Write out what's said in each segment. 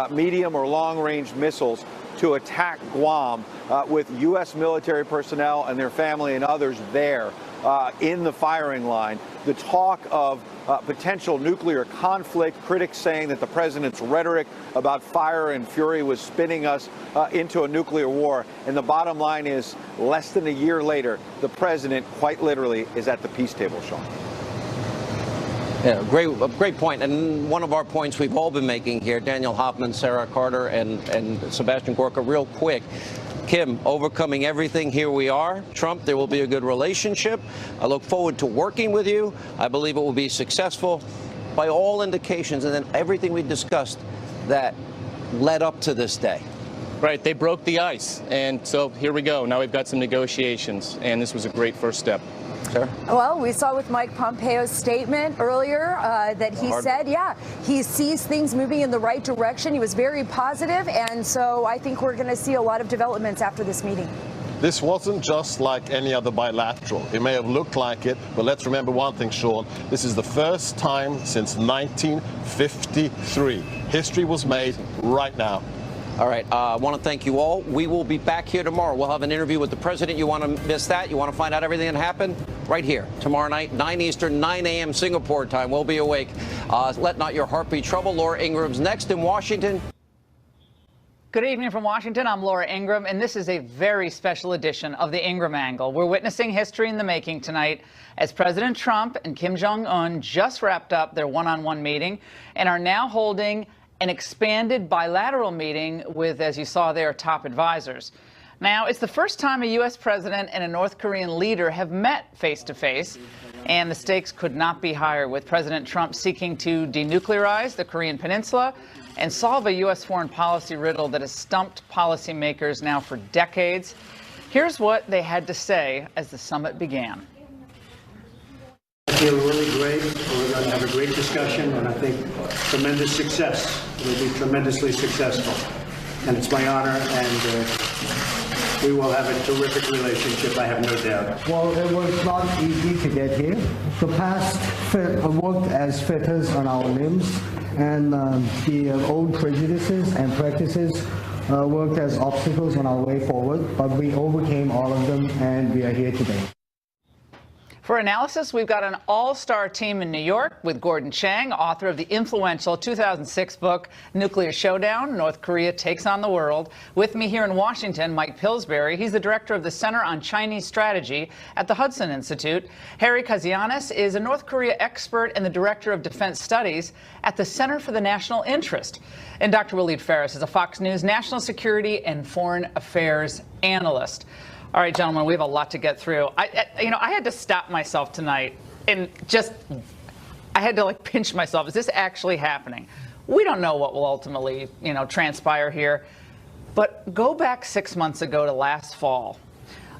medium or long-range missiles to attack Guam with U.S. military personnel and their family and others there in the firing line. The talk of potential nuclear conflict, critics saying that the president's rhetoric about fire and fury was spinning us into a nuclear war. And the bottom line is, less than a year later, the president quite literally is at the peace table, Sean. Yeah, great point. And one of our points we've all been making here, Daniel Hoffman, Sarah Carter, and Sebastian Gorka, real quick. Kim, overcoming everything, here we are. Trump, there will be a good relationship. I look forward to working with you. I believe it will be successful by all indications, and then everything we discussed that led up to this day. Right, they broke the ice, and so here we go. Now we've got some negotiations, and this was a great first step. Sarah? Well, we saw with Mike Pompeo's statement earlier that he said, yeah, he sees things moving in the right direction. He was very positive, and so I think we're going to see a lot of developments after this meeting. This wasn't just like any other bilateral. It may have looked like it, but let's remember one thing, Sean. This is the first time since 1953. History was made right now. All right. I want to thank you all. We will be back here tomorrow. We'll have an interview with the president. You want to miss that? You want to find out everything that happened? Right here tomorrow night, 9 Eastern, 9 a.m. Singapore time. We'll be awake. Let not your heart be troubled. Laura Ingram's next in Washington. Good evening from Washington. I'm Laura Ingraham, and this is a very special edition of the Ingraham Angle. We're witnessing history in the making tonight as President Trump and Kim Jong-un just wrapped up their one-on-one meeting and are now holding an expanded bilateral meeting with, as you saw there, top advisors. Now, it's the first time a U.S. president and a North Korean leader have met face-to-face, and the stakes could not be higher, with President Trump seeking to denuclearize the Korean Peninsula and solve a U.S. foreign policy riddle that has stumped policymakers now for decades. Here's what they had to say as the summit began. I feel really great. We're going to have a great discussion, and I think tremendous success. We'll be tremendously successful. And it's my honor, and we will have a terrific relationship, I have no doubt. Well, it was not easy to get here. The past worked as fetters on our limbs, and the old prejudices and practices worked as obstacles on our way forward, but we overcame all of them, and we are here today. For analysis, we've got an all-star team in New York with Gordon Chang, author of the influential 2006 book, Nuclear Showdown, North Korea Takes on the World. With me here in Washington, Mike Pillsbury. He's the director of the Center on Chinese Strategy at the Hudson Institute. Harry Kazianis is a North Korea expert and the director of defense studies at the Center for the National Interest. And Dr. Waleed Phares is a Fox News national security and foreign affairs analyst. All right, gentlemen, we have a lot to get through. I had to stop myself tonight and I had to like pinch myself. Is this actually happening? We don't know what will ultimately, transpire here. But go back 6 months ago to last fall.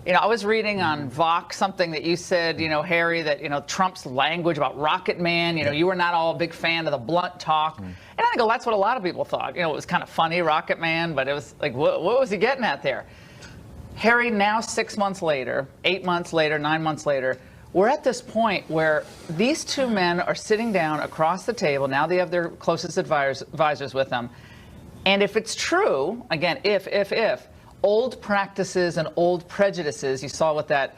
I was reading on Vox something that you said, Harry, that, Trump's language about Rocket Man, you were not all a big fan of the blunt talk. And I think that's what a lot of people thought. It was kind of funny, Rocket Man, but it was like, what was he getting at there? Harry, now 6 months later, 8 months later, 9 months later, we're at this point where these two men are sitting down across the table. Now they have their closest advisors with them. And if it's true, again, if old practices and old prejudices, you saw what that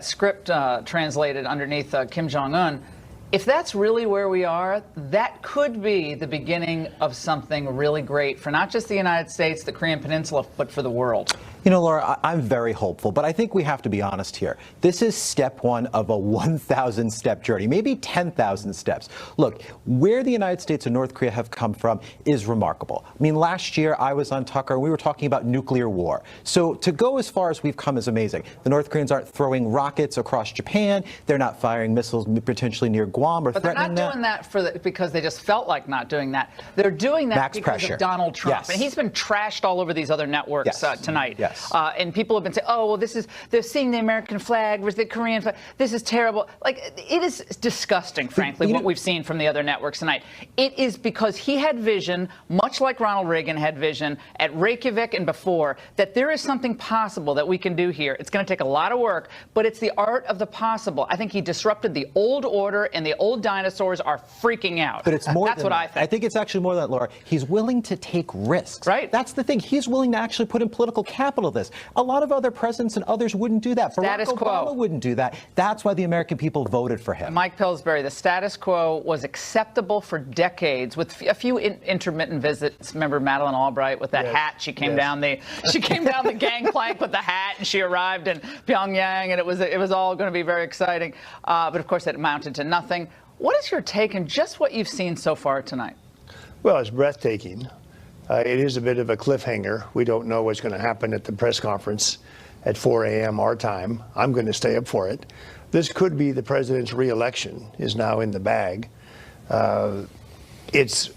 script translated underneath Kim Jong-un, if that's really where we are, that could be the beginning of something really great for not just the United States, the Korean Peninsula, but for the world. Laura, I'm very hopeful, but I think we have to be honest here. This is step one of a 1,000-step journey, maybe 10,000 steps. Look, where the United States and North Korea have come from is remarkable. I mean, last year I was on Tucker and we were talking about nuclear war. So to go as far as we've come is amazing. The North Koreans aren't throwing rockets across Japan. They're not firing missiles potentially near Guam or threatening that. But they're not doing that because they just felt like not doing that. They're doing that Max because pressure. of Donald Trump. Yes. And he's been trashed all over these other networks tonight. Yes. Yes. And people have been saying, oh, well, they're seeing the American flag versus the Korean flag. This is terrible. Like, it is disgusting, frankly, what we've seen from the other networks tonight. It is because he had vision, much like Ronald Reagan had vision at Reykjavik and before, that there is something possible that we can do here. It's going to take a lot of work, but it's the art of the possible. I think he disrupted the old order, and the old dinosaurs are freaking out. But it's more That's than what that. I think. I think it's actually more than that, Laura. He's willing to take risks. Right. That's the thing. He's willing to actually put in political capital this. A lot of other presidents and others wouldn't do that. Status Barack Obama quo. wouldn't do that. That's why the American people voted for him. Mike Pillsbury, the status quo was acceptable for decades, with a few intermittent visits. Remember Madeleine Albright with that hat? She came down the gangplank with the hat, and she arrived in Pyongyang, and it was all going to be very exciting. But of course, it amounted to nothing. What is your take on just what you've seen so far tonight? Well, it's breathtaking. It is a bit of a cliffhanger. We don't know what's going to happen at the press conference at 4 a.m. our time. I'm going to stay up for it. This could be the president's reelection is now in the bag. It's,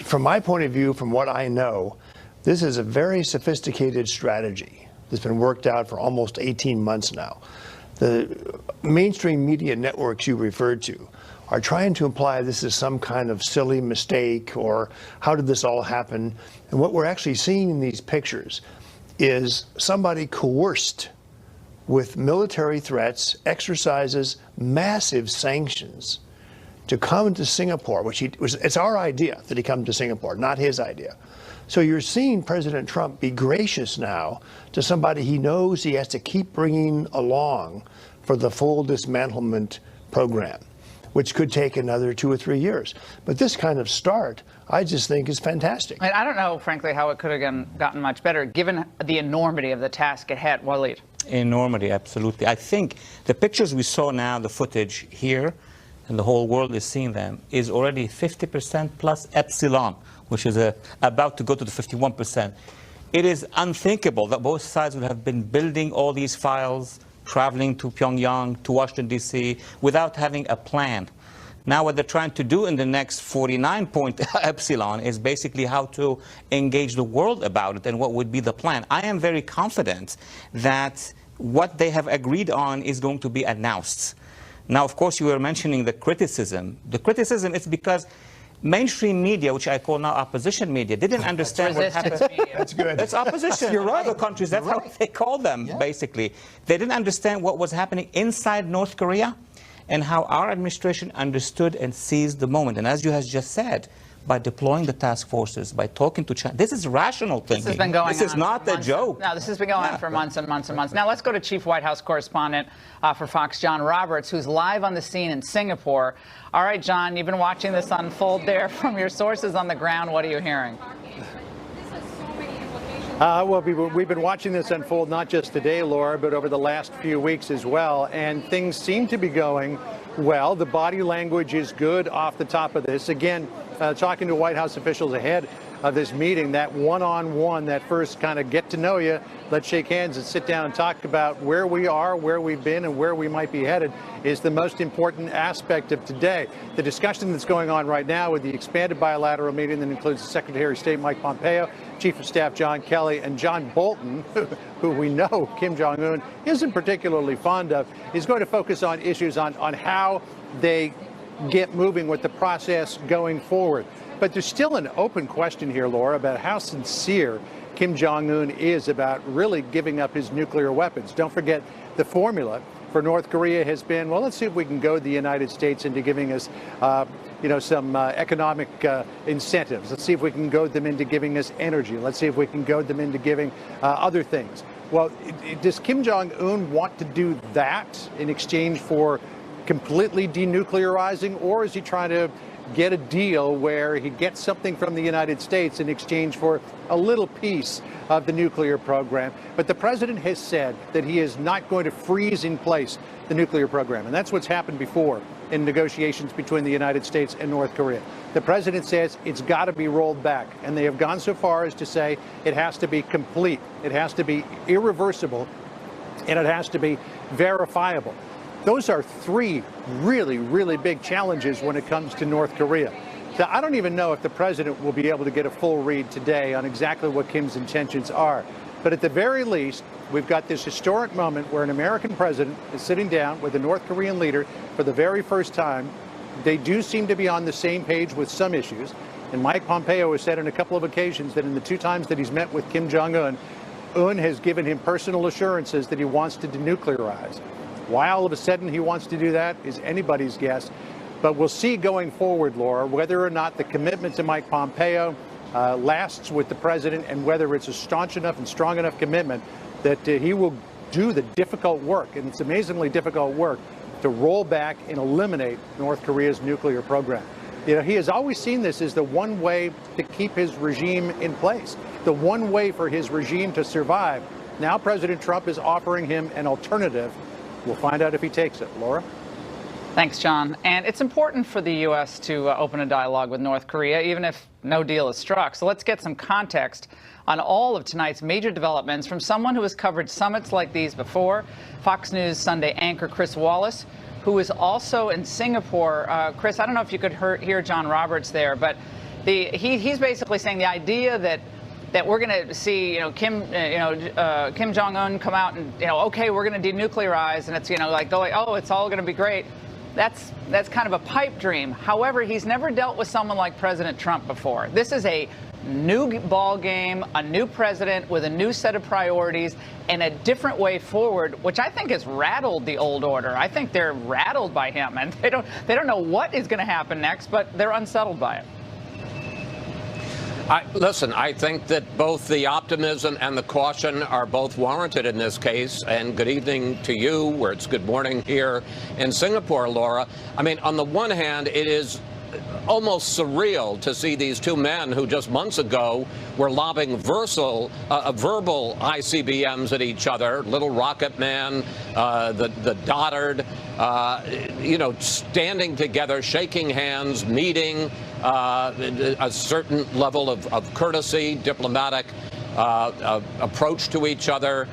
from my point of view, from what I know, this is a very sophisticated strategy that's been worked out for almost 18 months now. The mainstream media networks you referred to are trying to imply this is some kind of silly mistake or how did this all happen? And what we're actually seeing in these pictures is somebody coerced with military threats, exercises massive sanctions to come to Singapore, it's our idea that he come to Singapore, not his idea. So you're seeing President Trump be gracious now to somebody he knows he has to keep bringing along for the full dismantlement program, which could take another 2 or 3 years. But this kind of start, I just think, is fantastic. I don't know, frankly, how it could have gotten much better, given the enormity of the task ahead. Walid. Enormity, absolutely. I think the pictures we saw now, the footage here, and the whole world is seeing them, is already 50% plus epsilon, which is about to go to the 51%. It is unthinkable that both sides would have been building all these files, traveling to Pyongyang, to Washington, D.C., without having a plan. Now what they're trying to do in the next 49-point epsilon is basically how to engage the world about it and what would be the plan. I am very confident that what they have agreed on is going to be announced. Now, of course, you were mentioning the criticism. The criticism is because mainstream media, which I call now opposition media, didn't understand what happened. That's good. It's opposition. You're right. Other countries, that's how they call them, basically. They didn't understand what was happening inside North Korea and how our administration understood and seized the moment. And as you have just said, by deploying the task forces, by talking to China, this is rational thinking. This has been going on. This is not a joke. No, this has been going on for months and months and months. Now let's go to Chief White House Correspondent for Fox, John Roberts, who's live on the scene in Singapore. All right, John, you've been watching this unfold there from your sources on the ground. What are you hearing? Well, we've been watching this unfold not just today, Laura, but over the last few weeks as well, and things seem to be going well. The body language is good off the top of this. Again, talking to White House officials ahead of this meeting, that one-on-one, that first kind of get to know you, let's shake hands and sit down and talk about where we are, where we've been, and where we might be headed is the most important aspect of today. The discussion that's going on right now with the expanded bilateral meeting that includes the Secretary of State Mike Pompeo, Chief of Staff John Kelly, and John Bolton, who we know Kim Jong-un isn't particularly fond of, is going to focus on issues on how they get moving with the process going forward. But there's still an open question here, Laura, about how sincere Kim Jong-un is about really giving up his nuclear weapons. Don't forget, the formula for North Korea has been, well, let's see if we can goad the United States into giving us, some economic incentives. Let's see if we can goad them into giving us energy. Let's see if we can goad them into giving other things. Well, does Kim Jong-un want to do that in exchange for completely denuclearizing, or is he trying to get a deal where he gets something from the United States in exchange for a little piece of the nuclear program? But the president has said that he is not going to freeze in place the nuclear program. And that's what's happened before in negotiations between the United States and North Korea. The president says it's got to be rolled back. And they have gone so far as to say it has to be complete. It has to be irreversible. And it has to be verifiable. Those are three really, really big challenges when it comes to North Korea. So I don't even know if the president will be able to get a full read today on exactly what Kim's intentions are. But at the very least, we've got this historic moment where an American president is sitting down with a North Korean leader for the very first time. They do seem to be on the same page with some issues. And Mike Pompeo has said on a couple of occasions that in the 2 times that he's met with Kim Jong-un, Un has given him personal assurances that he wants to denuclearize. Why all of a sudden he wants to do that is anybody's guess. But we'll see going forward, Laura, whether or not the commitment to Mike Pompeo lasts with the president and whether it's a staunch enough and strong enough commitment that he will do the difficult work, and it's amazingly difficult work, to roll back and eliminate North Korea's nuclear program. You know, he has always seen this as the one way to keep his regime in place, the one way for his regime to survive. Now President Trump is offering him an alternative. We'll find out if he takes it. Laura? Thanks, John. And it's important for the U.S. to open a dialogue with North Korea, even if no deal is struck. So let's get some context on all of tonight's major developments from someone who has covered summits like these before, Fox News Sunday anchor Chris Wallace, who is also in Singapore. Chris, I don't know if you could hear John Roberts there, but he's basically saying the idea that we're going to see, Kim Jong-un come out and, okay, we're going to denuclearize, and it's, like going, oh, it's all going to be great. That's kind of a pipe dream. However, he's never dealt with someone like President Trump before. This is a new ball game, a new president with a new set of priorities and a different way forward, which I think has rattled the old order. I think they're rattled by him, and they don't know what is going to happen next, but they're unsettled by it. Listen, I think that both the optimism and the caution are both warranted in this case. And good evening to you, where it's good morning here in Singapore, Laura. I mean, on the one hand, it is almost surreal to see these 2 men who just months ago were lobbing verbal ICBMs at each other, Little Rocket Man, the Dotard, standing together, shaking hands, meeting, a certain level of courtesy, diplomatic approach to each other.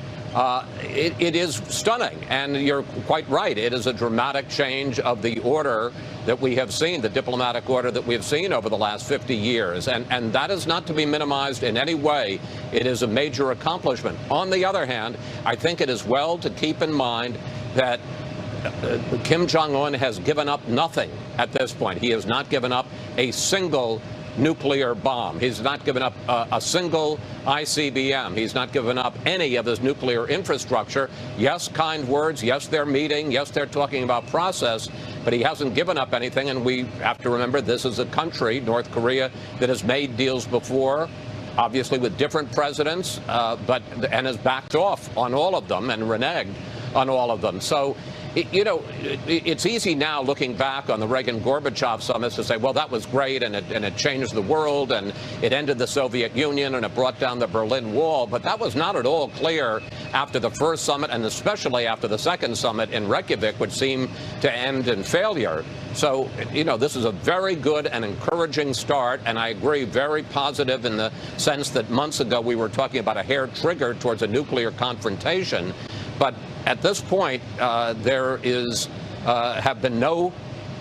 It is stunning, and you're quite right. It is a dramatic change of the order that we have seen, the diplomatic order that we have seen over the last 50 years, and that is not to be minimized in any way. It is a major accomplishment. On the other hand, I think it is well to keep in mind that Kim Jong-un has given up nothing at this point. He has not given up a single nuclear bomb. He's not given up a single ICBM. He's not given up any of his nuclear infrastructure. Yes, kind words. Yes, they're meeting. Yes, they're talking about process. But he hasn't given up anything. And we have to remember this is a country, North Korea, that has made deals before, obviously with different presidents, and has backed off on all of them and reneged on all of them. So it's easy now looking back on the Reagan-Gorbachev summits to say, well, that was great, and it changed the world, and it ended the Soviet Union, and it brought down the Berlin Wall. But that was not at all clear after the first summit, and especially after the second summit in Reykjavik, which seemed to end in failure. So, this is a very good and encouraging start, and I agree, very positive in the sense that months ago we were talking about a hair trigger towards a nuclear confrontation. But at this point, there have been no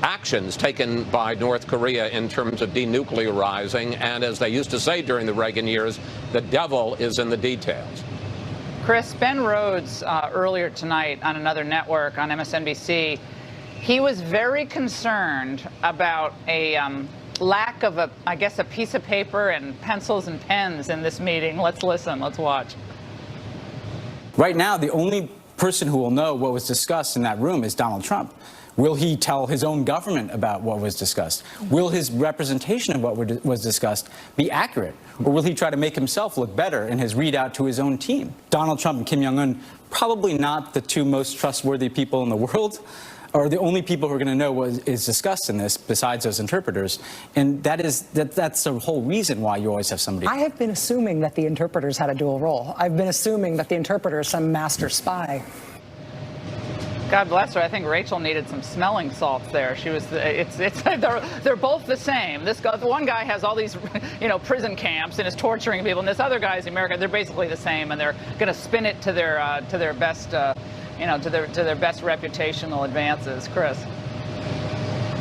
actions taken by North Korea in terms of denuclearizing. And as they used to say during the Reagan years, the devil is in the details. Chris, Ben Rhodes earlier tonight on another network on MSNBC, he was very concerned about a lack of a piece of paper and pencils and pens in this meeting. Let's listen. Let's watch. Right now, the only person who will know what was discussed in that room is Donald Trump. Will he tell his own government about what was discussed? Will his representation of what was discussed be accurate? Or will he try to make himself look better in his readout to his own team? Donald Trump and Kim Jong-un, probably not the 2 most trustworthy people in the world, are the only people who are going to know what is discussed in this besides those interpreters. And that's the whole reason why you always have somebody. I have been assuming that the interpreters had a dual role. I've been assuming that the interpreter is some master spy. God bless her. I think Rachel needed some smelling salts there. She was. They're both the same. The one guy has all these, prison camps and is torturing people, and this other guy's America. They're basically the same, and they're going to spin it to their best, to their best reputational advances. Chris.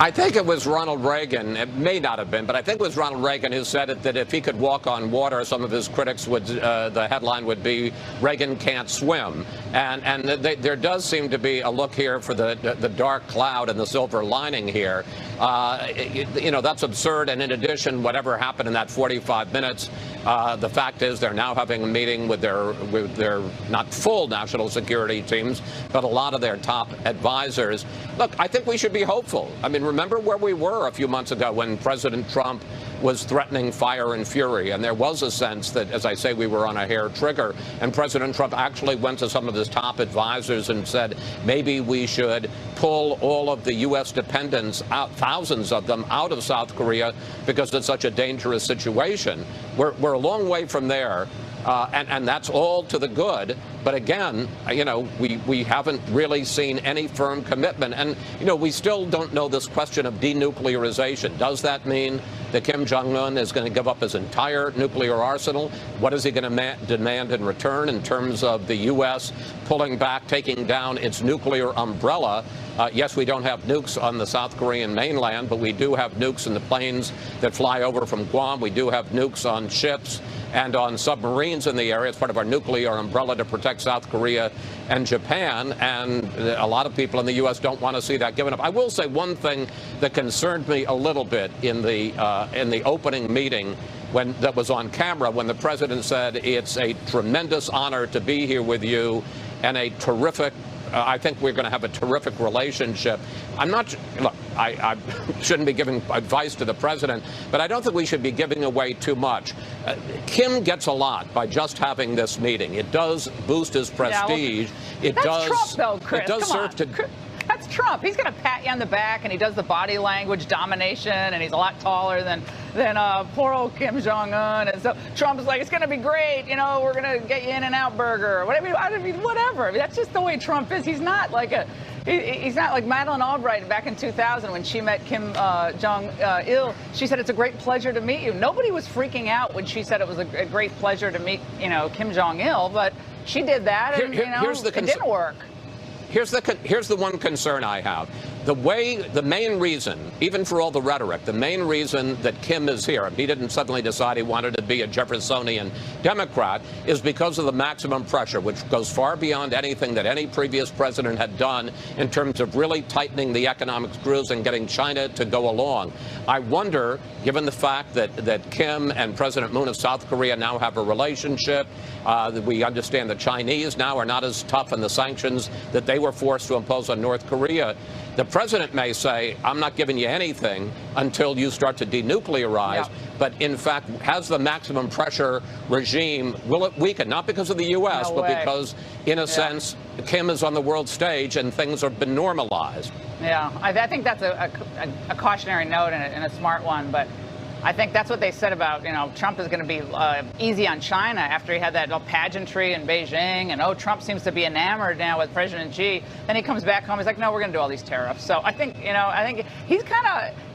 I think it was Ronald Reagan. It may not have been, but I think it was Ronald Reagan who said that if he could walk on water, some of his critics would, the headline would be, Reagan can't swim. And there does seem to be a look here for the dark cloud and the silver lining here. You know, that's absurd. And in addition, whatever happened in that 45 minutes, the fact is they're now having a meeting with their not full national security teams, but a lot of their top advisors. Look, I think we should be hopeful. I mean, remember where we were a few months ago when President Trump was threatening fire and fury, and there was a sense that, as I say, we were on a hair trigger, and President Trump actually went to some of his top advisors and said, maybe we should pull all of the U.S. dependents out, thousands of them, out of South Korea because it's such a dangerous situation. We're a long way from there. And that's all to the good. But again, you know, we haven't really seen any firm commitment. And, you know, we still don't know this question of denuclearization. Does that mean that Kim Jong-un is going to give up his entire nuclear arsenal? What is he going to demand in return in terms of the U.S. pulling back, taking down its nuclear umbrella? Yes, we don't have nukes on the South Korean mainland, but we do have nukes in the planes that fly over from Guam. We do have nukes on ships and on submarines in the area. It's part of our nuclear umbrella to protect South Korea and Japan. And a lot of people in the U.S. don't want to see that given up. I will say one thing that concerned me a little bit in the opening meeting that was on camera, when the president said, it's a tremendous honor to be here with you and a terrific I think we're going to have a terrific relationship. Look, I shouldn't be giving advice to the president, but I don't think we should be giving away too much. Kim gets a lot by just having this meeting. It does boost his prestige. Yeah, well, that's Trump, though, Chris. It does serve to. That's Trump. He's going to pat you on the back, and he does the body language domination, and he's a lot taller than poor old Kim Jong-un. And so Trump's like, it's going to be great. You know, we're going to get you In-N-Out Burger. Whatever. I mean, whatever. I mean, that's just the way Trump is. He's not like he's not like Madeleine Albright back in 2000 when she met Kim Jong-il. She said, it's a great pleasure to meet you. Nobody was freaking out when she said it was a great pleasure to meet, you know, Kim Jong-il, but she did that, and, you know, it didn't work. Here's the one concern I have. The main reason, even for all the rhetoric, the main reason that Kim is here, he didn't suddenly decide he wanted to be a Jeffersonian Democrat, is because of the maximum pressure, which goes far beyond anything that any previous president had done in terms of really tightening the economic screws and getting China to go along. I wonder, given the fact that Kim and President Moon of South Korea now have a relationship, we understand the Chinese now are not as tough in the sanctions that they were forced to impose on North Korea. The president may say, I'm not giving you anything until you start to denuclearize. Yeah. But in fact, has the maximum pressure regime, will it weaken? Not because of the U.S., but because, in a sense, Kim is on the world stage and things have been normalized. Yeah, I think that's a cautionary note and a smart one. But I think that's what they said about, you know, Trump is going to be easy on China after he had that pageantry in Beijing. And, Trump seems to be enamored now with President Xi. Then he comes back home. He's like, no, we're going to do all these tariffs. So I think, he's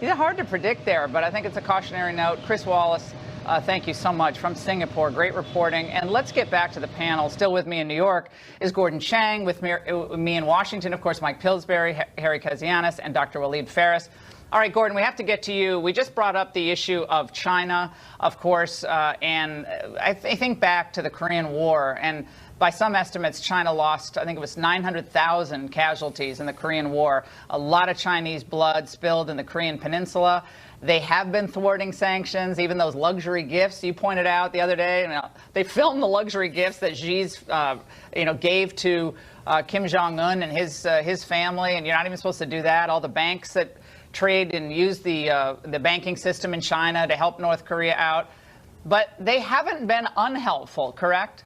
he's hard to predict there. But I think it's a cautionary note. Chris Wallace, thank you so much from Singapore. Great reporting. And let's get back to the panel. Still with me in New York is Gordon Chang. With me in Washington, of course, Mike Pillsbury, Harry Kazianis, and Dr. Waleed Phares. All right, Gordon, we have to get to you. We just brought up the issue of China, of course, and I think back to the Korean War. And by some estimates, China lost, I think it was 900,000 casualties in the Korean War. A lot of Chinese blood spilled in the Korean Peninsula. They have been thwarting sanctions, even those luxury gifts you pointed out the other day. They filmed the luxury gifts that Xi's, gave to Kim Jong-un and his family. And you're not even supposed to do that. All the banks that trade and use the banking system in China to help North Korea out. But they haven't been unhelpful, correct?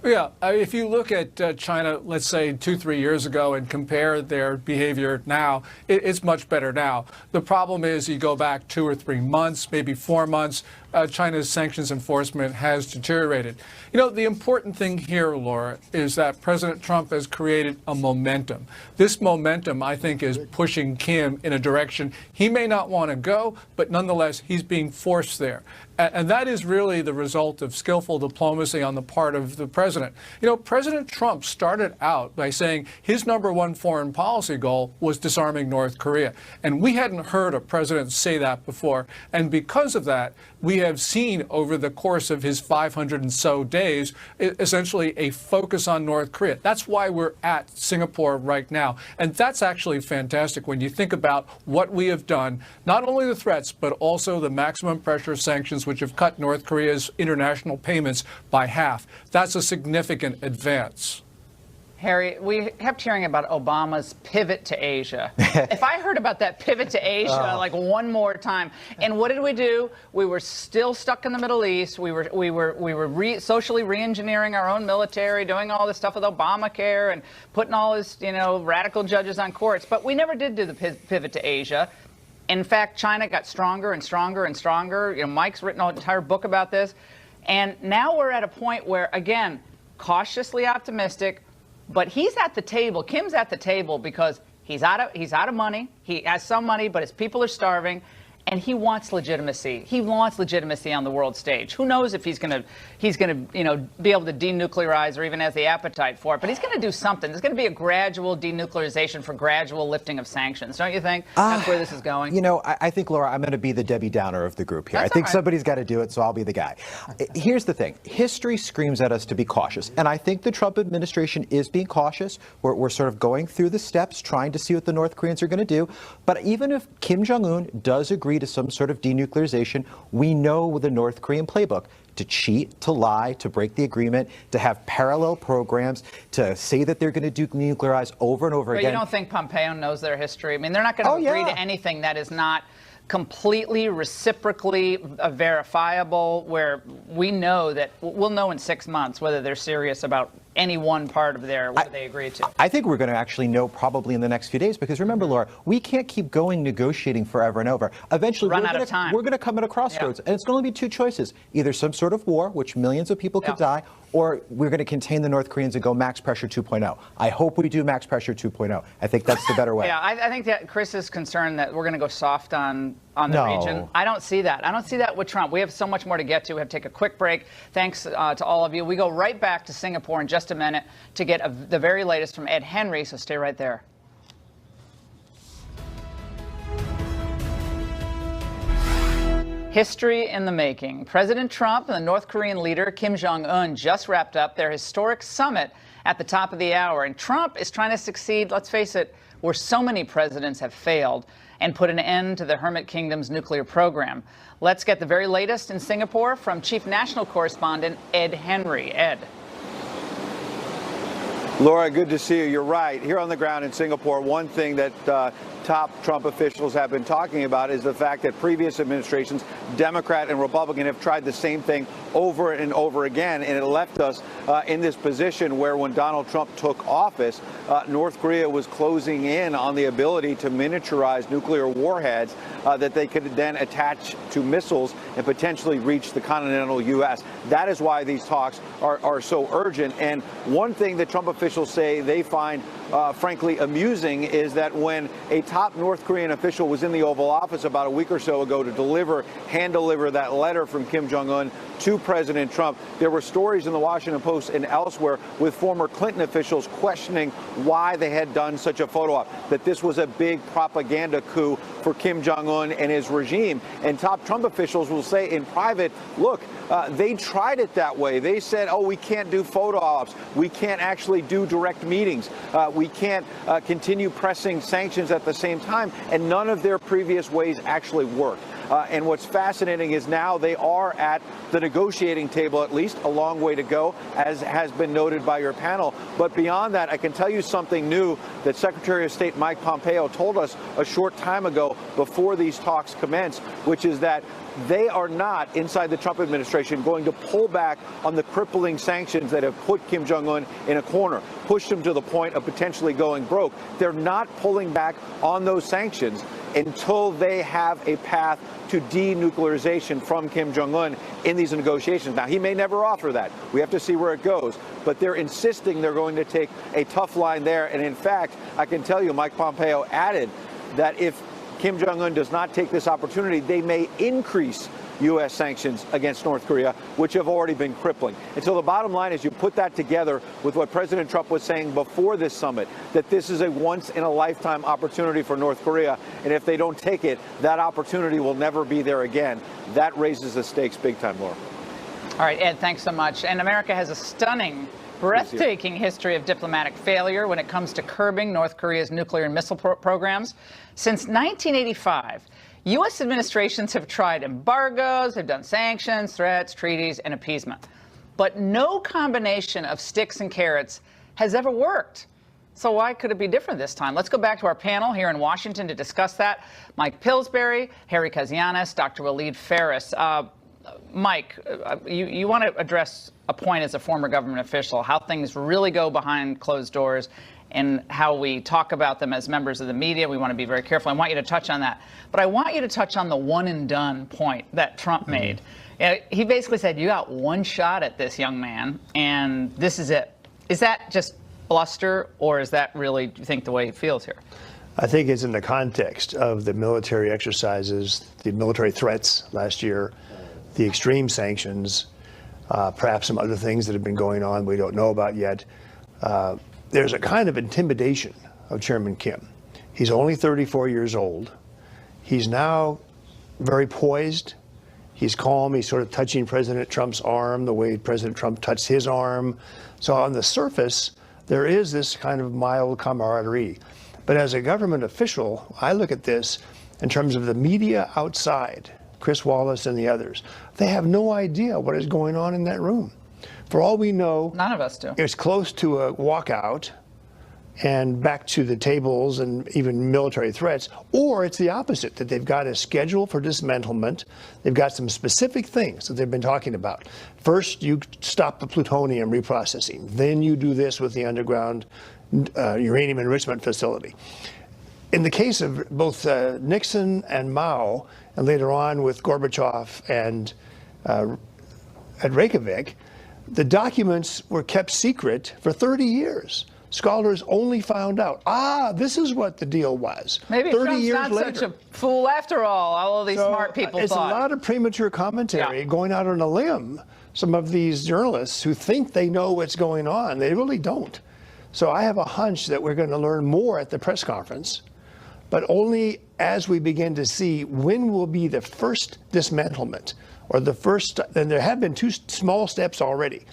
Yeah, if you look at China, let's say 2-3 years ago, and compare their behavior now, it's much better now. The problem is you go back 2 or 3 months, maybe 4 months, China's sanctions enforcement has deteriorated. You know, the important thing here, Laura, is that President Trump has created a momentum. This momentum, I think, is pushing Kim in a direction he may not want to go, but nonetheless, he's being forced there. And that is really the result of skillful diplomacy on the part of the president. You know, President Trump started out by saying his #1 foreign policy goal was disarming North Korea. And we hadn't heard a president say that before. And because of that, we have seen over the course of his 500 and so days, essentially a focus on North Korea. That's why we're at Singapore right now. And that's actually fantastic when you think about what we have done, not only the threats, but also the maximum pressure sanctions, which have cut North Korea's international payments by half. That's a significant advance. Harry, we kept hearing about Obama's pivot to Asia. If I heard about that pivot to Asia like one more time, and what did we do? We were still stuck in the Middle East. We were socially re-engineering our own military, doing all this stuff with Obamacare and putting all this, you know, radical judges on courts. But we never did do the pivot to Asia. In fact, China got stronger and stronger and stronger. You know, Mike's written an entire book about this. And now we're at a point where, again, cautiously optimistic, but he's at the table. Kim's at the table because he's out of money. He has some money, but his people are starving, and he wants legitimacy. He wants legitimacy on the world stage. Who knows if he's gonna you know, be able to denuclearize or even has the appetite for it? But he's going to do something. There's going to be a gradual denuclearization for gradual lifting of sanctions, don't you think? That's where this is going. You know, I think, Laura, I'm going to be the Debbie Downer of the group here. I think somebody's got to do it, so I'll be the guy. Here's the thing. History screams at us to be cautious, and I think the Trump administration is being cautious. We're sort of going through the steps, trying to see what the North Koreans are going to do. But even if Kim Jong-un does agree to some sort of denuclearization, we know the North Korean playbook: to cheat, to lie, to break the agreement, to have parallel programs, to say that they're going to denuclearize over and over again. But you don't think Pompeo knows their history? I mean, they're not going to agree to anything that is not completely reciprocally verifiable, where we know that we'll know in 6 months whether they're serious about any one part of what they agreed to. I think we're going to actually know probably in the next few days, because remember, Laura, we can't keep going negotiating forever and over. Eventually, we're going to come at a crossroads, and it's going to be two choices: either some sort of war, which millions of people could die, or we're going to contain the North Koreans and go max pressure 2.0. I hope we do max pressure 2.0. I think that's the better way. Yeah, I think that Chris is concerned that we're going to go soft on the region. I don't see that. I don't see that with Trump. We have so much more to get to. We have to take a quick break. Thanks to all of you. We go right back to Singapore in just a minute to get the very latest from Ed Henry, so stay right there. History in the making. President Trump and the North Korean leader Kim Jong-un just wrapped up their historic summit at the top of the hour. And Trump is trying to succeed, let's face it, where so many presidents have failed, and put an end to the Hermit Kingdom's nuclear program. Let's get the very latest in Singapore from Chief National Correspondent Ed Henry. Ed. Laura, good to see you. You're right. Here on the ground in Singapore, one thing that top Trump officials have been talking about is the fact that previous administrations, Democrat and Republican, have tried the same thing over and over again, and it left us in this position where when Donald Trump took office, North Korea was closing in on the ability to miniaturize nuclear warheads that they could then attach to missiles and potentially reach the continental U.S. That is why these talks are so urgent. And one thing that Trump officials say they find frankly amusing is that when a top North Korean official was in the Oval Office about a week or so ago to hand deliver that letter from Kim Jong-un to President Trump, there were stories in the Washington Post and elsewhere with former Clinton officials questioning why they had done such a photo op, that this was a big propaganda coup for Kim Jong-un and his regime. And top Trump officials will say in private, look, they tried it that way. They said, oh, we can't do photo ops. We can't actually do direct meetings. We can't continue pressing sanctions at the same time. And none of their previous ways actually worked. And what's fascinating is now they are at the negotiating table, at least a long way to go, as has been noted by your panel. But beyond that, I can tell you something new that Secretary of State Mike Pompeo told us a short time ago before these talks commenced, which is that they are not, inside the Trump administration, going to pull back on the crippling sanctions that have put Kim Jong-un in a corner, pushed him to the point of potentially going broke. They're not pulling back on those sanctions until they have a path to denuclearization from Kim Jong-un in these negotiations. Now, he may never offer that. We have to see where it goes. But they're insisting they're going to take a tough line there. And in fact, I can tell you, Mike Pompeo added that if Kim Jong-un does not take this opportunity, they may increase U.S. sanctions against North Korea, which have already been crippling. And so the bottom line is you put that together with what President Trump was saying before this summit, that this is a once-in-a-lifetime opportunity for North Korea. And if they don't take it, that opportunity will never be there again. That raises the stakes big time, Laura. All right, Ed, thanks so much. And America has a stunning, breathtaking history of diplomatic failure when it comes to curbing North Korea's nuclear and missile programs. Since 1985, U.S. administrations have tried embargoes, have done sanctions, threats, treaties, and appeasement. But no combination of sticks and carrots has ever worked. So why could it be different this time? Let's go back to our panel here in Washington to discuss that. Mike Pillsbury, Harry Kazianis, Dr. Waleed Faris. Mike, you want to address a point as a former government official, how things really go behind closed doors and how we talk about them as members of the media. We want to be very careful. I want you to touch on that. But I want you to touch on the one and done point that Trump made. He basically said, you got one shot at this, young man, and this is it. Is that just bluster, or is that really, do you think, the way he feels here? I think it's in the context of the military exercises, the military threats last year, the extreme sanctions, perhaps some other things that have been going on we don't know about yet. There's a kind of intimidation of Chairman Kim. He's only 34 years old. He's now very poised. He's calm. He's sort of touching President Trump's arm the way President Trump touched his arm. So on the surface, there is this kind of mild camaraderie. But as a government official, I look at this in terms of the media outside, Chris Wallace and the others. They have no idea what is going on in that room. For all we know, none of us do. It's close to a walkout and back to the tables and even military threats, or it's the opposite, that they've got a schedule for dismantlement. They've got some specific things that they've been talking about. First, you stop the plutonium reprocessing. Then you do this with the underground uranium enrichment facility. In the case of both Nixon and Mao, and later on with Gorbachev and at Reykjavik, the documents were kept secret for 30 years. Scholars only found out, this is what the deal was. Maybe 30 Trump's years not later. such a fool after all of these smart people it's thought. A lot of premature commentary going out on a limb. Some of these journalists who think they know what's going on, they really don't. So I have a hunch that we're going to learn more at the press conference, but only as we begin to see when will be the first dismantlement, or the first, and there have been two small steps already.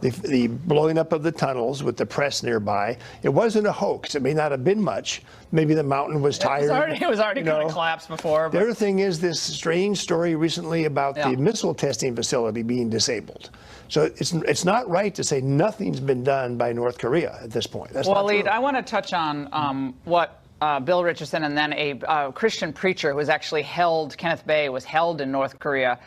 The blowing up of the tunnels with the press nearby. It wasn't a hoax. It may not have been much. Maybe the mountain was tired. It was already going to collapse before. The other thing is this strange story recently about the missile testing facility being disabled. So it's not right to say nothing's been done by North Korea at this point. That's not true. I want to touch on what Bill Richardson and then a Christian preacher who was actually held, Kenneth Bae, was held in North Korea.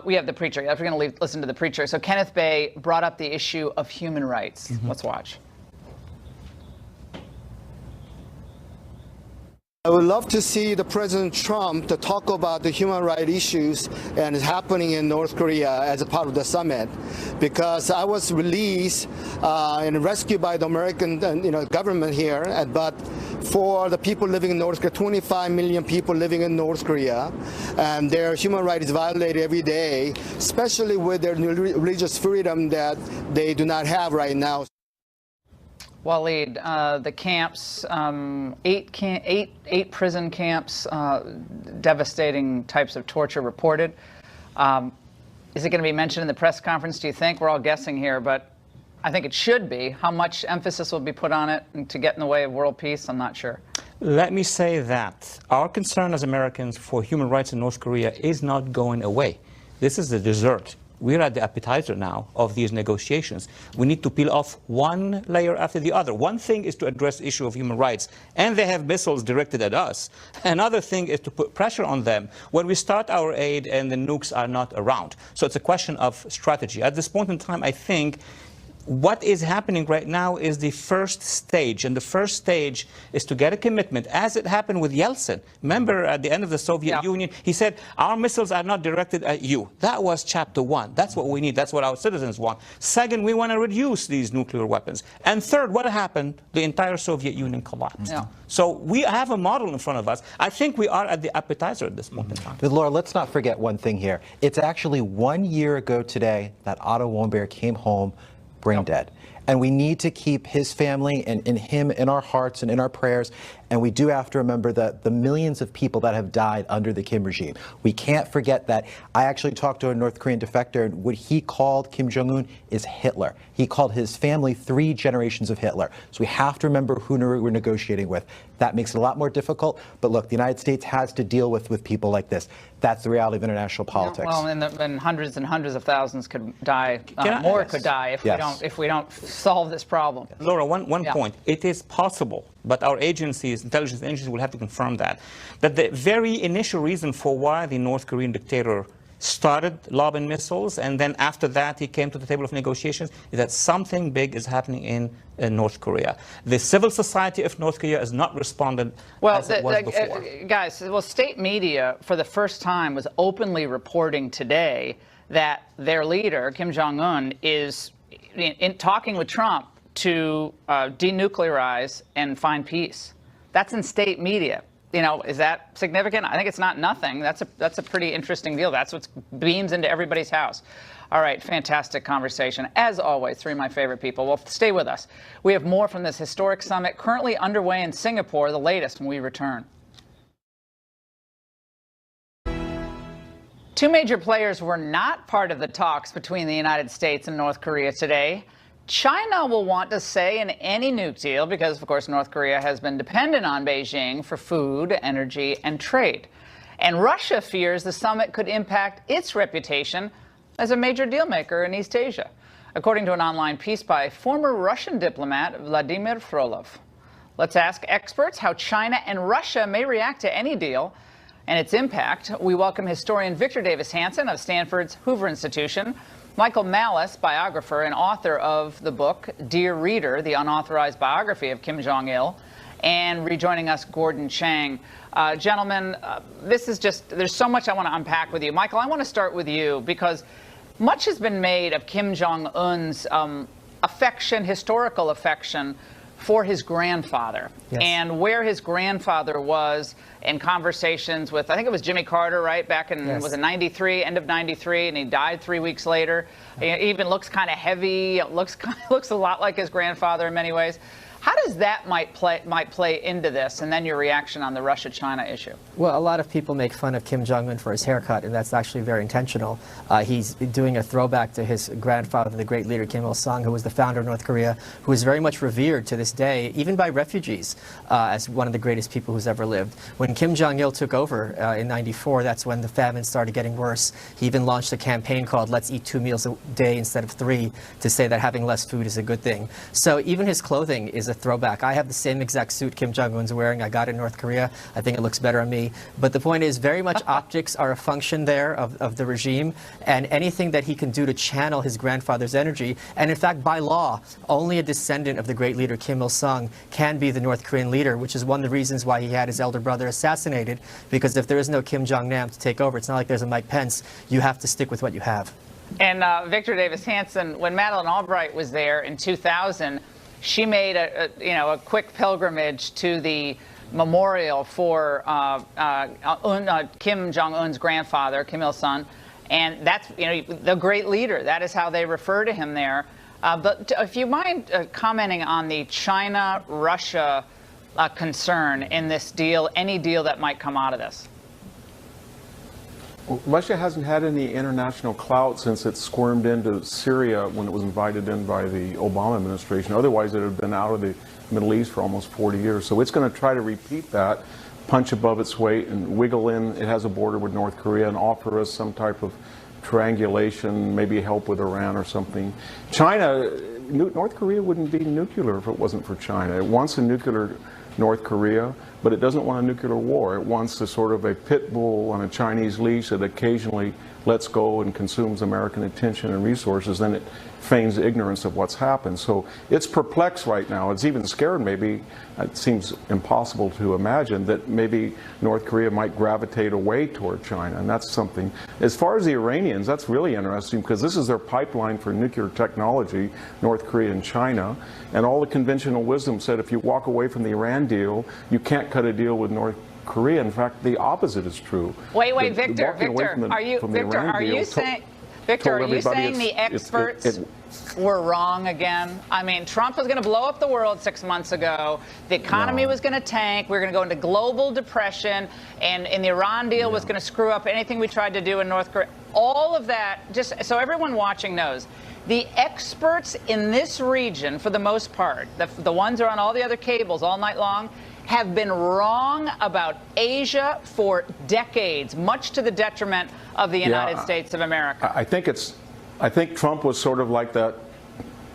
We have the preacher. If we're going to listen to the preacher. So Kenneth Bae brought up the issue of human rights. Let's watch. I would love to see the President Trump to talk about the human rights issues and it's happening in North Korea as a part of the summit, because I was released and rescued by the American government here, but for the people living in North Korea, 25 million people living in North Korea, and their human rights is violated every day, especially with their religious freedom that they do not have right now. Waleed, the camps, eight prison camps, devastating types of torture reported. Is it going to be mentioned in the press conference, do you think? We're all guessing here, but I think it should be. How much emphasis will be put on it to get in the way of world peace? I'm not sure. Let me say that our concern as Americans for human rights in North Korea is not going away. This is the dessert. we're at the appetizer now of these negotiations. We need to peel off one layer after the other. One thing is to address the issue of human rights, and they have missiles directed at us. Another thing is to put pressure on them when we start our aid and the nukes are not around. So it's a question of strategy. At this point in time, I think what is happening right now is the first stage, and the first stage is to get a commitment, as it happened with Yeltsin. Remember, at the end of the Soviet Union, he said, our missiles are not directed at you. That was chapter one. That's what we need. That's what our citizens want. Second, we want to reduce these nuclear weapons. And third, what happened? The entire Soviet Union collapsed. So we have a model in front of us. I think we are at the appetizer at this point in time. But Laura, let's not forget one thing here. It's actually 1 year ago today that Otto Warmbier came home brain dead. And we need to keep his family and him in our hearts and in our prayers. And we do have to remember the millions of people that have died under the Kim regime. We can't forget that. I actually talked to a North Korean defector, and what he called Kim Jong-un is Hitler. He called his family 3 generations of Hitler. So we have to remember who we're negotiating with. That makes it a lot more difficult. But look, the United States has to deal with people like this. That's the reality of international politics. Well, and hundreds and hundreds of thousands could die. More could die if we don't solve this problem. Laura, one point. It is possible, but our agencies, intelligence agencies, will have to confirm that the very initial reason for why the North Korean dictator started lobbing missiles, and then after that he came to the table of negotiations, is that something big is happening in North Korea. The civil society of North Korea has not responded as it was before. Guys, state media for the first time was openly reporting today that their leader, Kim Jong-un, is in talking with Trump to denuclearize and find peace. That's in state media. Is that significant? I think it's not nothing. That's a pretty interesting deal. That's what beams into everybody's house. All right, fantastic conversation. As always, 3 of my favorite people. Well, stay with us. We have more from this historic summit currently underway in Singapore, the latest when we return. 2 major players were not part of the talks between the United States and North Korea today. China will want to say in any nuke deal because, of course, North Korea has been dependent on Beijing for food, energy, and trade. And Russia fears the summit could impact its reputation as a major deal maker in East Asia, according to an online piece by former Russian diplomat Vladimir Frolov. Let's ask experts how China and Russia may react to any deal and its impact. We welcome historian Victor Davis Hanson of Stanford's Hoover Institution, Michael Malice, biographer and author of the book Dear Reader, the unauthorized biography of Kim Jong-il, and rejoining us, Gordon Chang. Gentlemen, this is just, there's so much I want to unpack with you. Michael, I want to start with you because much has been made of Kim Jong-un's affection, historical affection, for his grandfather, and where his grandfather was in conversations with, I think it was Jimmy Carter, right, back in, was it 93, end of 93, and he died 3 weeks later. He even looks kind of heavy, looks a lot like his grandfather in many ways. How does that might play into this, and then your reaction on the Russia-China issue? Well, a lot of people make fun of Kim Jong-un for his haircut, and that's actually very intentional. He's doing a throwback to his grandfather, the great leader Kim Il-sung, who was the founder of North Korea, who is very much revered to this day, even by refugees, as one of the greatest people who's ever lived. When Kim Jong-il took over in '94, that's when the famine started getting worse. He even launched a campaign called Let's Eat 2 Meals a Day instead of 3 to say that having less food is a good thing. So even his clothing is a throwback. I have the same exact suit Kim Jong-un's wearing. I got it in North Korea. I think it looks better on me. But the point is, very much optics are a function there of the regime, and anything that he can do to channel his grandfather's energy. And in fact, by law, only a descendant of the great leader Kim Il-sung can be the North Korean leader, which is one of the reasons why he had his elder brother assassinated, because if there is no Kim Jong-nam to take over, it's not like there's a Mike Pence. You have to stick with what you have. And Victor Davis Hanson, when Madeleine Albright was there in 2000, she made a quick pilgrimage to the memorial for Kim Jong-un's grandfather, Kim Il-sung, and that's the great leader. That is how they refer to him there. But if you mind commenting on the China-Russia concern in this deal, any deal that might come out of this. Well, Russia hasn't had any international clout since it squirmed into Syria when it was invited in by the Obama administration. Otherwise, it would have been out of the Middle East for almost 40 years. So it's going to try to repeat that, punch above its weight and wiggle in. It has a border with North Korea and offer us some type of triangulation, maybe help with Iran or something. China, North Korea wouldn't be nuclear if it wasn't for China. It wants a nuclear North Korea, but it doesn't want a nuclear war. It wants a sort of a pit bull on a Chinese leash that occasionally lets go and consumes American attention and resources, then it feigns ignorance of what's happened. So it's perplexed right now. It's even scared, maybe. It seems impossible to imagine that maybe North Korea might gravitate away toward China, and that's something. As far as the Iranians, that's really interesting because this is their pipeline for nuclear technology, North Korea and China, and all the conventional wisdom said if you walk away from the Iran deal, you can't cut a deal with North Korea. In fact, the opposite is true. Wait, Victor, are you saying the experts were wrong again? I mean, Trump was going to blow up the world 6 months ago. The economy was going to tank. We were going to go into global depression, and the Iran deal was going to screw up anything we tried to do in North Korea. All of that, just so everyone watching knows, the experts in this region, for the most part, the ones who are on all the other cables all night long, have been wrong about Asia for decades, much to the detriment of the United States of America. I think Trump was sort of like that,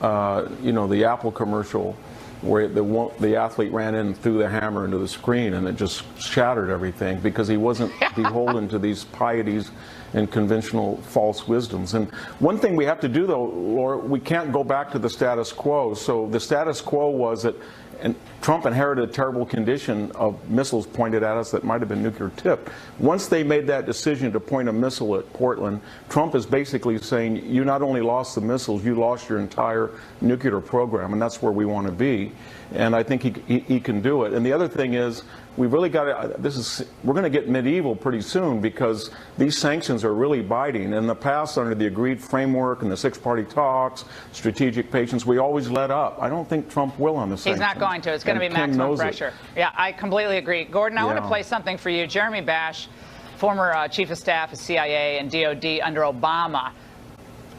the Apple commercial where the athlete ran in and threw the hammer into the screen and it just shattered everything because he wasn't beholden to these pieties and conventional false wisdoms. And one thing we have to do, though, Laura, we can't go back to the status quo. So the status quo was that and Trump inherited a terrible condition of missiles pointed at us that might have been nuclear tipped. Once they made that decision to point a missile at Portland, Trump is basically saying, you not only lost the missiles, you lost your entire nuclear program, and that's where we want to be. And I think he can do it. And the other thing is, we've really got to, we're going to get medieval pretty soon because these sanctions are really biting. In the past, under the agreed framework and the six-party talks, strategic patience, we always let up. I don't think Trump will on the sanctions. He's not going to. It's going to be maximum pressure. Yeah, I completely agree. Gordon, I want to play something for you. Jeremy Bash, former chief of staff of CIA and DOD under Obama.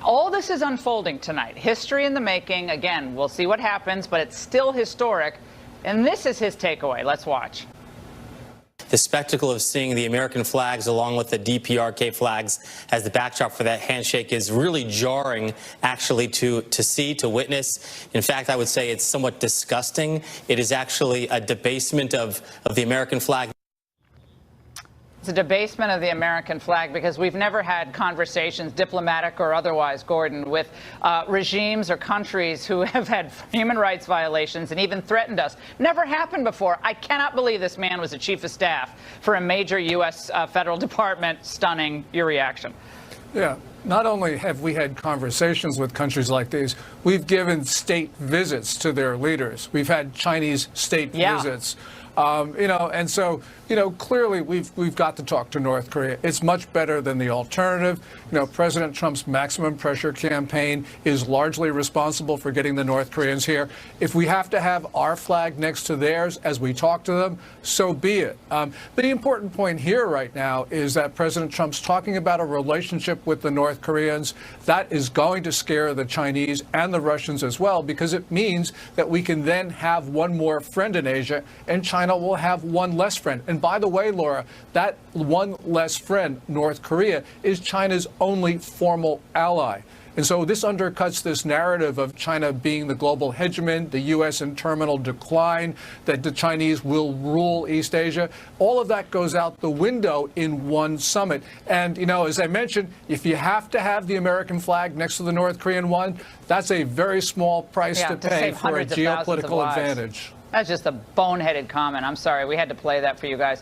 All this is unfolding tonight. History in the making. Again, we'll see what happens, but it's still historic. And this is his takeaway. Let's watch. The spectacle of seeing the American flags along with the DPRK flags as the backdrop for that handshake is really jarring, actually, to see, to witness. In fact, I would say it's somewhat disgusting. It is actually a debasement of the American flag. It's a debasement of the American flag because we've never had conversations, diplomatic or otherwise, Gordon, with regimes or countries who have had human rights violations and even threatened us. Never happened before. I cannot believe this man was a chief of staff for a major U.S. federal department. Stunning. Your reaction? Yeah. Not only have we had conversations with countries like these, we've given state visits to their leaders. We've had Chinese state visits. And so, clearly we've got to talk to North Korea. It's much better than the alternative. President Trump's maximum pressure campaign is largely responsible for getting the North Koreans here. If we have to have our flag next to theirs as we talk to them, so be it. But the important point here right now is that President Trump's talking about a relationship with the North Koreans. That is going to scare the Chinese and the Russians as well, because it means that we can then have one more friend in Asia, and China will have one less friend. And by the way, Laura, that one less friend, North Korea, is China's only formal ally. And so this undercuts this narrative of China being the global hegemon, the U.S. in terminal decline, that the Chinese will rule East Asia. All of that goes out the window in one summit. And, as I mentioned, if you have to have the American flag next to the North Korean one, that's a very small price to pay for a geopolitical advantage. That's just a boneheaded comment. I'm sorry. We had to play that for you guys.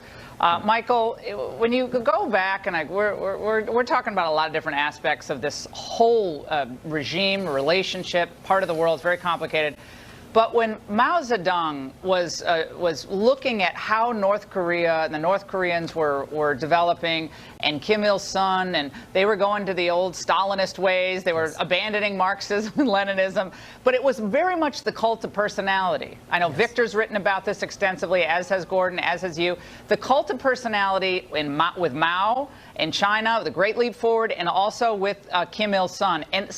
Michael, when you go back, and we're talking about a lot of different aspects of this whole regime, relationship, part of the world. It's very complicated. But when Mao Zedong was looking at how North Korea and the North Koreans were developing, and Kim Il-sung, and they were going to the old Stalinist ways, they were abandoning Marxism and Leninism, but it was very much the cult of personality. I know Victor's written about this extensively, as has Gordon, as has you. The cult of personality with Mao in China, the Great Leap Forward, and also with Kim Il-sung, and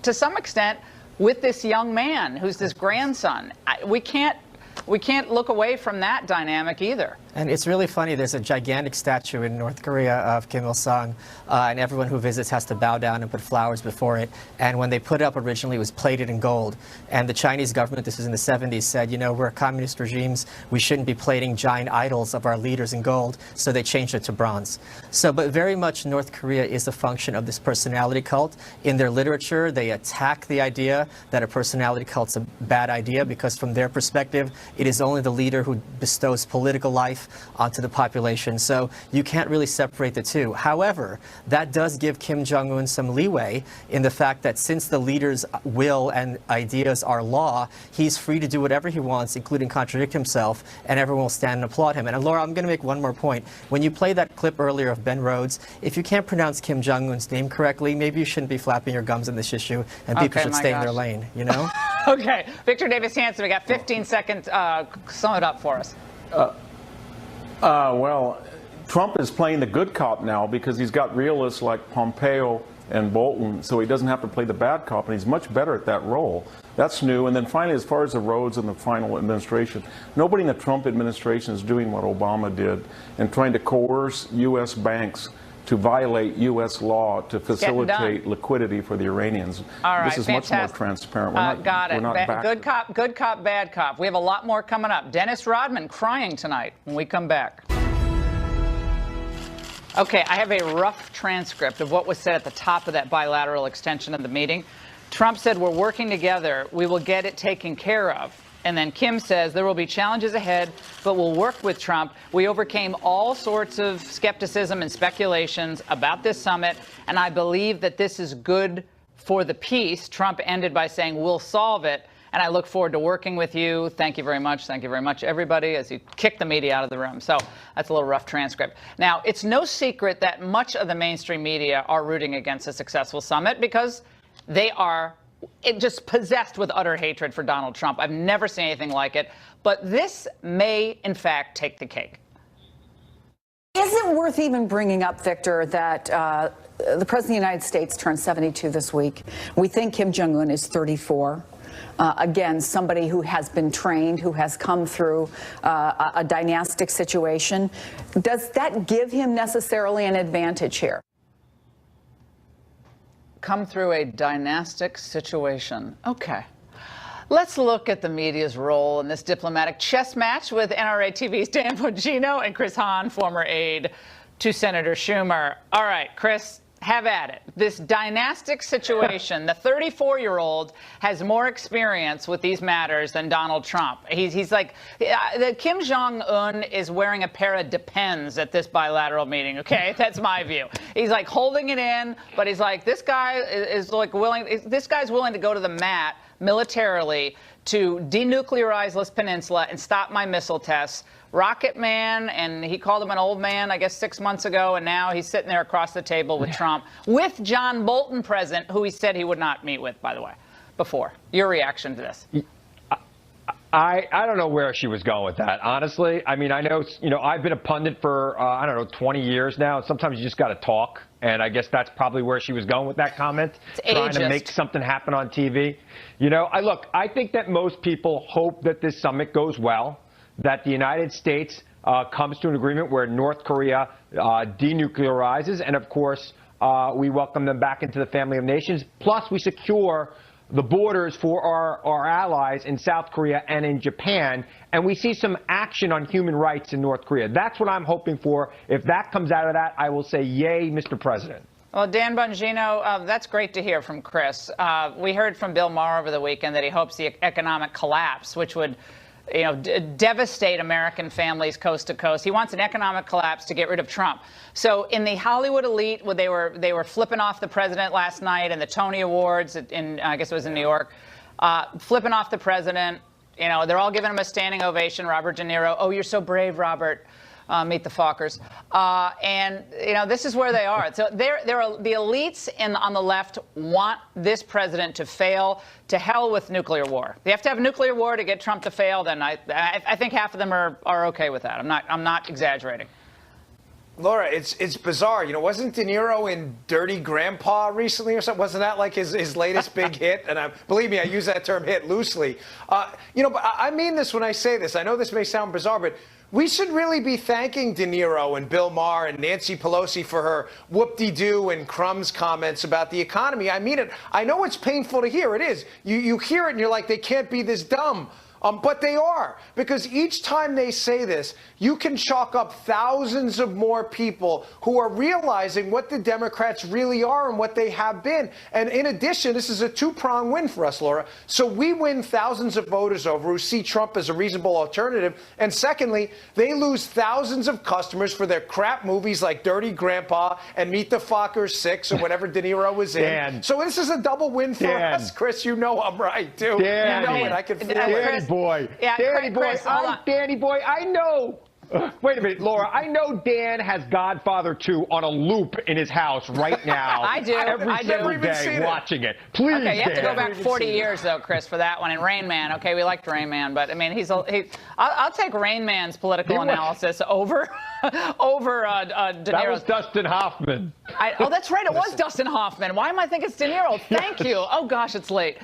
to some extent, with this young man who's this grandson. We can't look away from that dynamic either. And it's really funny, there's a gigantic statue in North Korea of Kim Il-sung, and everyone who visits has to bow down and put flowers before it. And when they put it up originally, it was plated in gold. And the Chinese government, this is in the 70s, said, you know, we're communist regimes, we shouldn't be plating giant idols of our leaders in gold, so they changed it to bronze. So, but very much North Korea is a function of this personality cult. In their literature, they attack the idea that a personality cult's a bad idea, because from their perspective, it is only the leader who bestows political life onto the population. So you can't really separate the two. However, that does give Kim Jong-un some leeway in the fact that since the leader's will and ideas are law, he's free to do whatever he wants, including contradict himself, and everyone will stand and applaud him. And Laura, I'm going to make one more point. When you played that clip earlier of Ben Rhodes, if you can't pronounce Kim Jong-un's name correctly, maybe you shouldn't be flapping your gums on this issue, and people should stay in their lane, you know? Okay, Victor Davis Hanson, we got 15 seconds. Sum it up for us. Well, Trump is playing the good cop now because he's got realists like Pompeo and Bolton, so he doesn't have to play the bad cop, and he's much better at that role. That's new. And then finally, as far as the Rhodes and the final administration, nobody in the Trump administration is doing what Obama did and trying to coerce U.S. banks to violate U.S. law to facilitate liquidity for the Iranians. All right, this is fantastic. much more transparent. We're not, got it. We're not Good cop, bad cop. We have a lot more coming up. Dennis Rodman crying tonight when we come back. Okay, I have a rough transcript of what was said at the top of that bilateral extension of the meeting. Trump said, we're working together. We will get it taken care of. And then Kim says there will be challenges ahead, but we'll work with Trump. We overcame all sorts of skepticism and speculations about this summit, and I believe that this is good for the peace. Trump ended by saying, we'll solve it, and I look forward to working with you. Thank you very much. Thank you very much, everybody, as you kick the media out of the room. So that's a little rough transcript. Now, it's no secret that much of the mainstream media are rooting against a successful summit because they are just possessed with utter hatred for Donald Trump. I've never seen anything like it. But this may, in fact, take the cake. Is it worth even bringing up, Victor, that the President of the United States turned 72 this week? We think Kim Jong-un is 34. Again, somebody who has been trained, who has come through a dynastic situation. Does that give him necessarily an advantage here? Come through a dynastic situation. Okay. Let's look at the media's role in this diplomatic chess match with NRA TV's Dan Bongino and Chris Hahn, former aide to Senator Schumer. All right, Chris, have at it. This dynastic situation, the 34-year-old has more experience with these matters than Donald Trump. He's like, Kim Jong-un is wearing a pair of Depends at this bilateral meeting, okay? That's my view. He's like holding it in, but he's like, this guy is like this guy's willing to go to the mat militarily to denuclearize this peninsula and stop my missile tests. Rocket Man, and he called him an old man, I guess 6 months ago, and now he's sitting there across the table with Trump, with John Bolton present, who he said he would not meet with, by the way, before. Your reaction to this? I don't know where she was going with that, honestly. I mean, I know, I've been a pundit for, 20 years now. Sometimes you just got to talk, and I guess that's probably where she was going with that comment, trying to make something happen on TV. I think that most people hope that this summit goes well, that the United States comes to an agreement where North Korea denuclearizes, and of course, we welcome them back into the family of nations. Plus, we secure the borders for our allies in South Korea and in Japan, and we see some action on human rights in North Korea. That's what I'm hoping for. If that comes out of that, I will say, yay, Mr. President. Well, Dan Bongino, that's great to hear from Chris. We heard from Bill Maher over the weekend that he hopes the economic collapse, which would devastate American families coast to coast. He wants an economic collapse to get rid of Trump. So in the Hollywood elite, where they were flipping off the president last night in the Tony Awards, I guess it was in New York, flipping off the president. They're all giving him a standing ovation. Robert De Niro, oh, you're so brave, Robert. Meet the Fockers. This is where they are. So the elites on the left want this president to fail. To hell with nuclear war. They have to have nuclear war to get Trump to fail. Then I think half of them are okay with that. I'm not exaggerating. Laura, it's bizarre. Wasn't De Niro in Dirty Grandpa recently or something? Wasn't that like his latest big hit? And believe me, I use that term hit loosely. But I mean this when I say this. I know this may sound bizarre, but we should really be thanking De Niro and Bill Maher and Nancy Pelosi for her whoop-de-doo and crumbs comments about the economy. I mean it. I know it's painful to hear. It is. You hear it and you're like, they can't be this dumb. But they are, because each time they say this, you can chalk up thousands of more people who are realizing what the Democrats really are and what they have been. And in addition, this is a two-pronged win for us, Laura. So we win thousands of voters over who see Trump as a reasonable alternative. And secondly, they lose thousands of customers for their crap movies like Dirty Grandpa and Meet the Fockers 6 or whatever De Niro was in. Dan. So this is a double win for us, Chris. You know I'm right, too. Dan. You know it. I can feel it. Boy. Yeah, Danny boy, Chris, hold on. Danny boy, I know. Wait a minute, Laura. I know Dan has Godfather 2 on a loop in his house right now. I do. Every single day watching it. Please, Okay, you have to Dan. go back 40 years, though, Chris, for that one. And Rain Man, okay, we liked Rain Man, but I mean, I'll take Rain Man's political analysis over De Niro's. That was Dustin Hoffman. Oh, that's right. It was Dustin Hoffman. Why am I thinking it's De Niro? Thank you. Oh, gosh, it's late.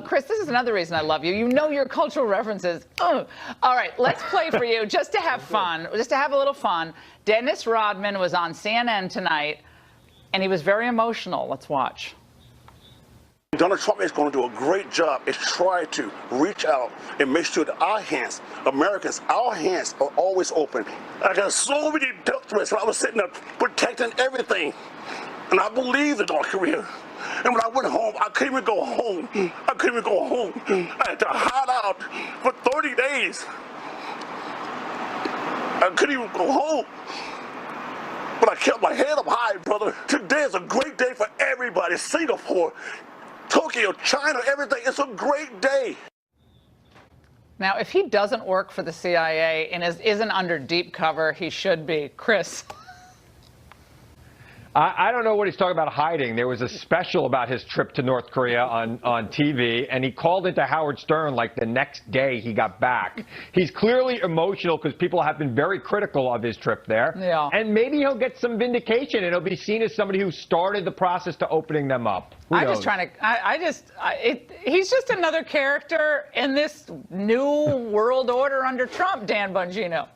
Chris, this is another reason I love you. You know your cultural references. All right, let's play for you just to have fun, just to have a little fun. Dennis Rodman was on CNN tonight, and he was very emotional. Let's watch. Donald Trump is going to do a great job is try to reach out and make sure that our hands, Americans, our hands are always open. I got so many death threats when I was sitting there protecting everything. And I believed in North Korea. And when I went home, I couldn't even go home. I couldn't even go home. I had to hide out for 30 days. I couldn't even go home. But I kept my head up high, brother. Today is a great day for everybody. Singapore, Tokyo, China, everything. It's a great day. Now, if he doesn't work for the CIA and isn't under deep cover, he should be. Chris. I don't know what he's talking about hiding. There was a special about his trip to North Korea on TV, and he called into Howard Stern like the next day he got back. He's clearly emotional because people have been very critical of his trip there. Yeah. And maybe he'll get some vindication, and he'll be seen as somebody who started the process to opening them up. I'm just trying to. He's just another character in this new world order under Trump, Dan Bongino.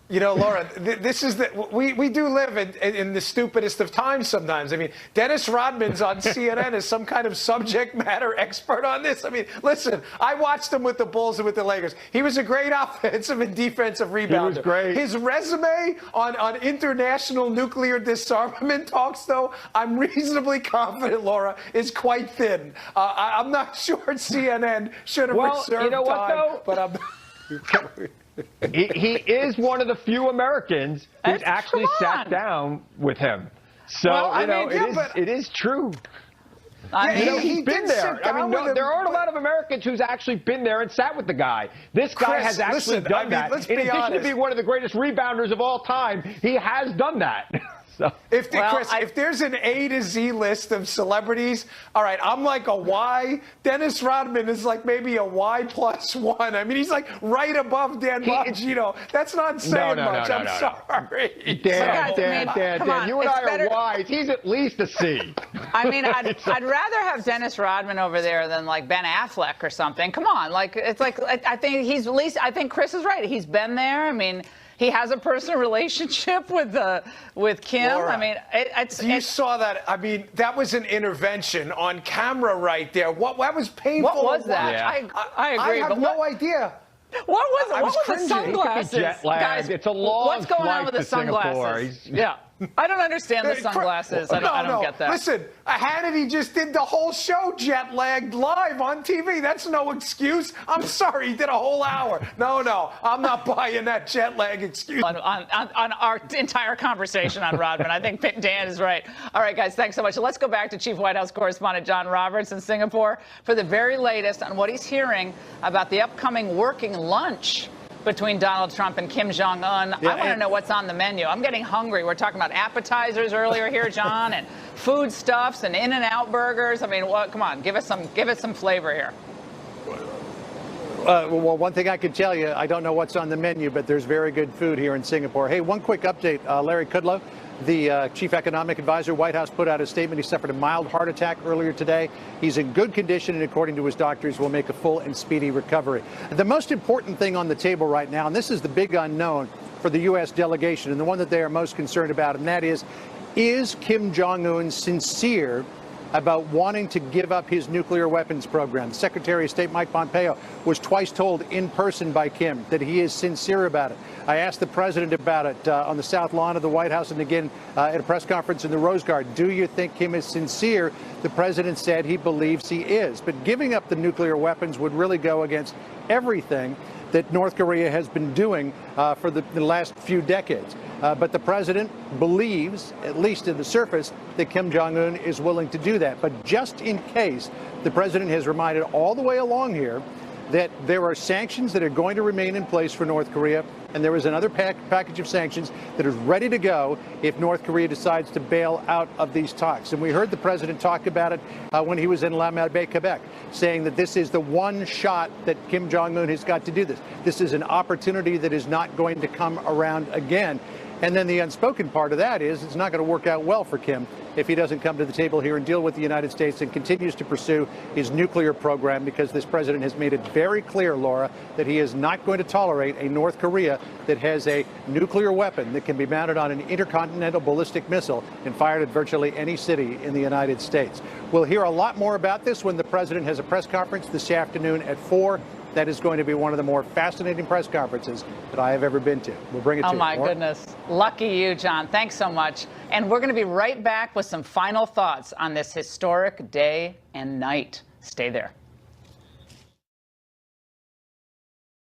You know, Laura, this is we do live in the stupidest of times sometimes. I mean, Dennis Rodman's on CNN as some kind of subject matter expert on this. I mean, listen, I watched him with the Bulls and with the Lakers. He was a great offensive and defensive rebounder. He was great. His resume on international nuclear disarmament talks, though, I'm reasonably confident, Laura, is quite thin. I'm not sure CNN should have reserved you know what, time, though? but I'm. He is one of the few Americans who's actually sat down with him. So, well, it is true. He's been there. I mean, there aren't a lot of Americans who's actually been there and sat with the guy. This guy has actually done that. In addition to being one of the greatest rebounders of all time, he has done that. So. Chris, if there's an A to Z list of celebrities, all right, I'm like a Y. Dennis Rodman is like maybe a Y+1. I mean, he's like right above Dan Bongino. That's not saying much. I'm sorry. Dan, you and I are Ys. He's at least a C. I mean, I'd rather have Dennis Rodman over there than like Ben Affleck or something. Come on, I think he's at least. I think Chris is right. He's been there. I mean. He has a personal relationship with Kim. Laura, I mean, you saw that. I mean, that was an intervention on camera right there. That was painful. What was that? Yeah. I agree. I have no idea. What was it? What was the sunglasses? Jet lag. Guys, it's a long what's going on with the sunglasses? Yeah. I don't understand the sunglasses. I don't get that. Listen, Hannity just did the whole show jet lagged live on TV. That's no excuse. I'm sorry, he did a whole hour. No, I'm not buying that jet lag excuse. On our entire conversation on Rodman, I think Dan is right. All right, guys, thanks so much. Let's go back to Chief White House Correspondent John Roberts in Singapore for the very latest on what he's hearing about the upcoming working lunch between Donald Trump and Kim Jong-un. I want to know what's on the menu. I'm getting hungry. We're talking about appetizers earlier here, John, and foodstuffs and In-N-Out burgers. I mean, come on, give us some flavor here. Well, one thing I can tell you, I don't know what's on the menu, but there's very good food here in Singapore. Hey, one quick update. Larry Kudlow, the chief economic advisor, White House, put out a statement. He suffered a mild heart attack earlier today. He's in good condition, and according to his doctors, will make a full and speedy recovery. The most important thing on the table right now, and this is the big unknown for the U.S. delegation, and the one that they are most concerned about, and that is Kim Jong-un sincere about wanting to give up his nuclear weapons program? Secretary of State Mike Pompeo was twice told in person by Kim that he is sincere about it. I asked the president about it on the South Lawn of the White House and again at a press conference in the Rose Garden. Do you think Kim is sincere? The president said he believes he is. But giving up the nuclear weapons would really go against everything that North Korea has been doing for the last few decades. But the president believes, at least in the surface, that Kim Jong-un is willing to do that. But just in case, the president has reminded all the way along here that there are sanctions that are going to remain in place for North Korea, and there is another package of sanctions that is ready to go if North Korea decides to bail out of these talks. And we heard the president talk about it when he was in La Malbaie, Quebec, saying that this is the one shot that Kim Jong-un has got to do this. This is an opportunity that is not going to come around again. And then the unspoken part of that is it's not going to work out well for Kim if he doesn't come to the table here and deal with the United States and continues to pursue his nuclear program, because this president has made it very clear, Laura, that he is not going to tolerate a North Korea that has a nuclear weapon that can be mounted on an intercontinental ballistic missile and fired at virtually any city in the United States. We'll hear a lot more about this when the president has a press conference this afternoon at 4. That is going to be one of the more fascinating press conferences that I have ever been to. We'll bring it to you. Oh, my goodness. Lucky you, John. Thanks so much. And we're going to be right back with some final thoughts on this historic day and night. Stay there.